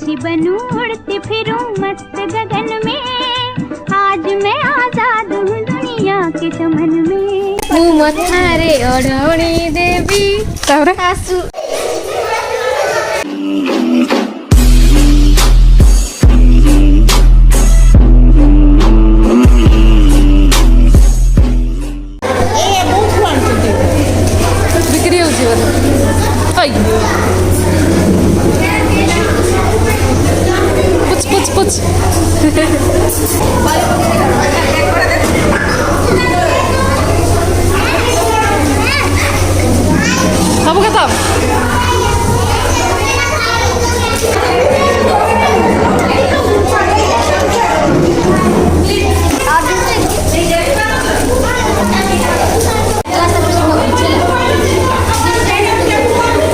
पक्षी बनूं उड़ती फिरूं मस्त गगन में, आज मैं आजाद हूँ दुनिया के चमन में। मु मथारे ओढ़ौणी देवी आसु बिक्री होची पुछ पुछ पुछ सब खत्म।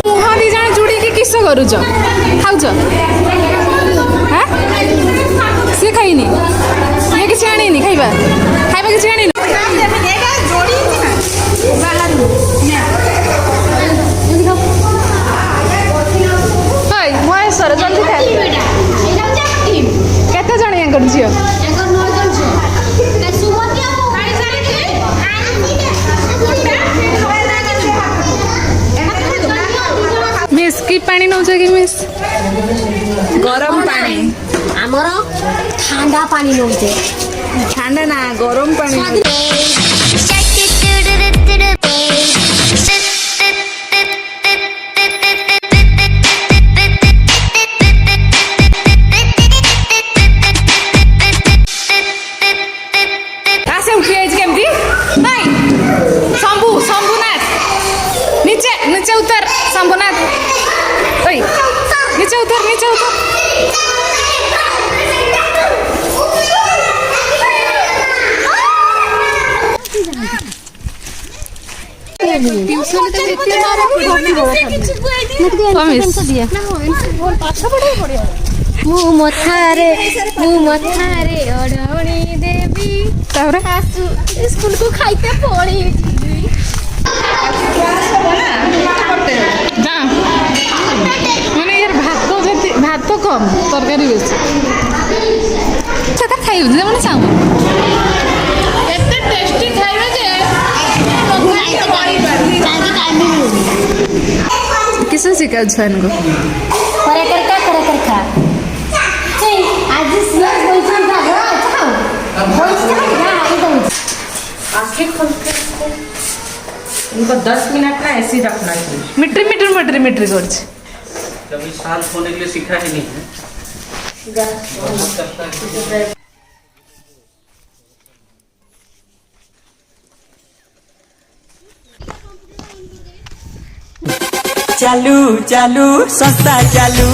मुहाँ दी जण जुड़ी की किस करूच खाऊच सी खाइनी ये किसी आनी खाइबा खाइबा किसी आनी महेश्वर जल्दी केते जण या कर झियो मिस की पानी नौ कि मिस गरम पानी आमर ठंडा पानी नौचे ठंडा ना गरम पानी नीचे उतर शंभुनाथ नीचे उतर नीचे उतर मु मथारे ओढ़ौणी देवी आसु स्कूल को खाइते पड़ी मैंने यार भात कम तरकारी बेसी से खाई मैंने चाहूँ एते टेस्टी खाइबे जे किस सिखा छुआन को करे कर खा आज सीएस बोलछन इनको 10 मिनट ना ऐसे ही रखना चाहिए। मिट्री कर कभी शांत होने के लिए सीखा ही नहीं है। चालू चालू सस्ता चालू